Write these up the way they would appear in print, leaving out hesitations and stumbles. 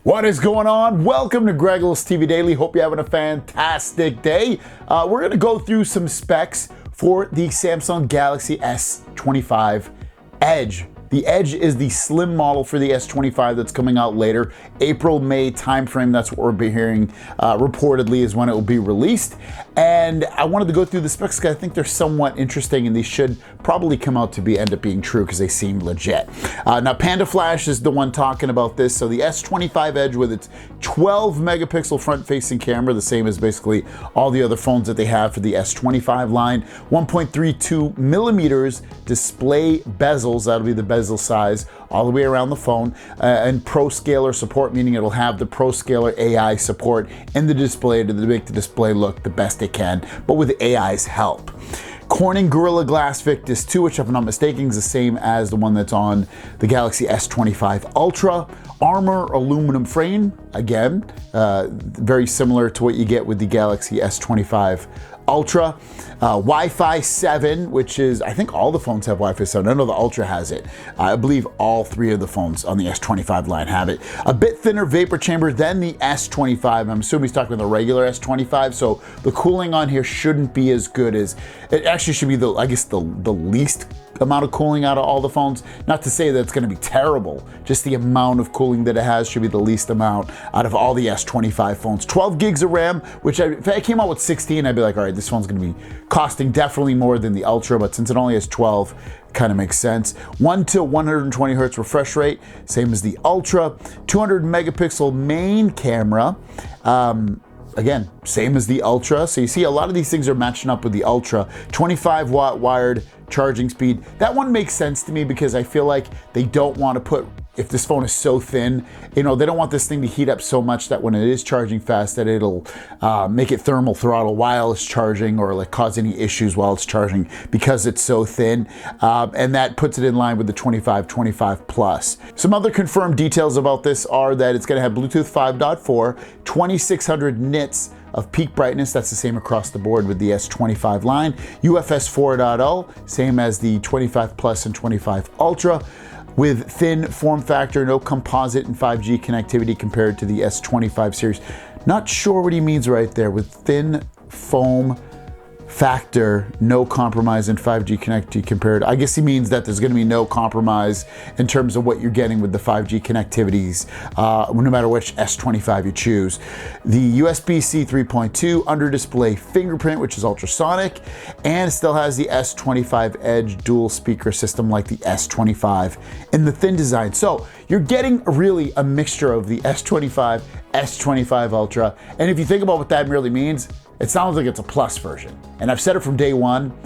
What is going on? Welcome to Greggles TV Daily. Hope you're having a fantastic day. We're going to go through some specs for the Samsung Galaxy S25 Edge. The Edge is the slim model for the S25 that's coming out later. April, May timeframe, that's what we're hearing reportedly is when it will be released. And I wanted to go through the specs because I think they're somewhat interesting and they should probably come out to end up being true because they seem legit. Now, Panda Flash is the one talking about this. So the S25 Edge with its 12 megapixel front-facing camera, the same as basically all the other phones that they have for the S25 line, 1.32 millimeters display bezels, that'll be the bezel size all the way around the phone, and Pro Scaler support, meaning it'll have the Pro Scaler AI support in the display to make the display look the best it can, but with AI's help. Corning Gorilla Glass Victus 2, which if I'm not mistaken is the same as the one that's on the Galaxy S25 Ultra. Armor aluminum frame, again, very similar to what you get with the Galaxy S25 Ultra. Wi-Fi 7, which is, I think all the phones have Wi-Fi 7. I know the Ultra has it. I believe all three of the phones on the S25 line have it. A bit thinner vapor chamber than the S25. I'm assuming he's talking about the regular S25, so the cooling on here shouldn't be as good as, it actually should be I guess the least amount of cooling out of all the phones. Not to say that it's gonna be terrible, just the amount of cooling that it has should be the least amount out of all the S25 phones. 12 gigs of RAM, which if I came out with 16, I'd be like, all right, this phone's gonna be costing definitely more than the Ultra, but since it only has 12, kind of makes sense. 1 to 120 hertz refresh rate, same as the Ultra. 200 megapixel main camera. Again, same as the Ultra. So you see a lot of these things are matching up with the Ultra. 25 watt wired charging speed. That one makes sense to me because I feel like they don't want to put, if this phone is so thin, you know, they don't want this thing to heat up so much that when it is charging fast that it'll make it thermal throttle while it's charging or like cause any issues while it's charging because it's so thin. And that puts it in line with the 25 Plus. Some other confirmed details about this are that it's going to have Bluetooth 5.4, 2600 nits of peak brightness. That's the same across the board with the S25 line. UFS 4.0, same as the 25 Plus and 25 Ultra, with thin form factor, no composite and 5G connectivity compared to the S25 series. Not sure what he means right there with thin foam factor, no compromise in 5G connectivity compared. I guess he means that there's going to be no compromise in terms of what you're getting with the 5G connectivities, no matter which S25 you choose. The USB-C 3.2 under display fingerprint, which is ultrasonic, and still has the S25 Edge dual speaker system like the S25 in the thin design. So you're getting really a mixture of the S25, S25 Ultra, and if you think about what that really means, it sounds like it's a plus version. And I've said it from day one,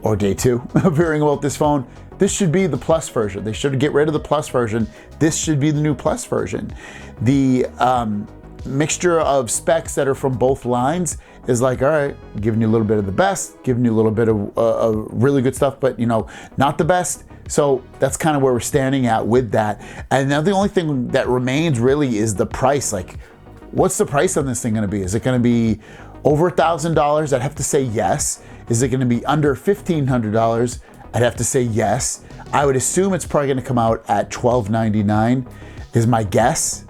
or day two, of hearing about this phone. This should be the plus version. They should get rid of the plus version. This should be the new plus version. The mixture of specs that are from both lines is like, all right, giving you a little bit of the best, giving you a little bit of really good stuff, but you know, not the best. So that's kind of where we're standing at with that. And now the only thing that remains really is the price. Like, what's the price on this thing gonna be? Is it gonna be over $1,000? I'd have to say yes. Is it gonna be under $1,500? I'd have to say yes. I would assume it's probably gonna come out at $1,299 is my guess.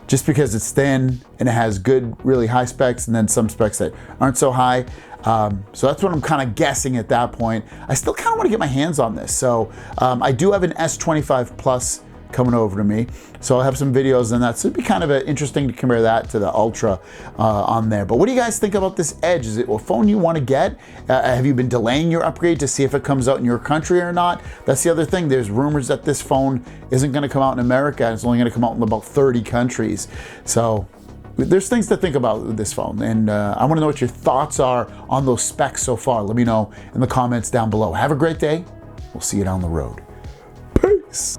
Just because it's thin and it has good, really high specs and then some specs that aren't so high. So that's what I'm kind of guessing at that point. I still kind of want to get my hands on this. So I do have an S25 Plus coming over to me. So I'll have some videos on that. So it'd be kind of interesting to compare that to the Ultra on there. But what do you guys think about this Edge? Is it a phone you want to get? Have you been delaying your upgrade to see if it comes out in your country or not? That's the other thing. There's rumors that this phone isn't going to come out in America. It's only going to come out in about 30 countries. So there's things to think about with this phone. And I want to know what your thoughts are on those specs so far. Let me know in the comments down below. Have a great day. We'll see you down the road. Peace.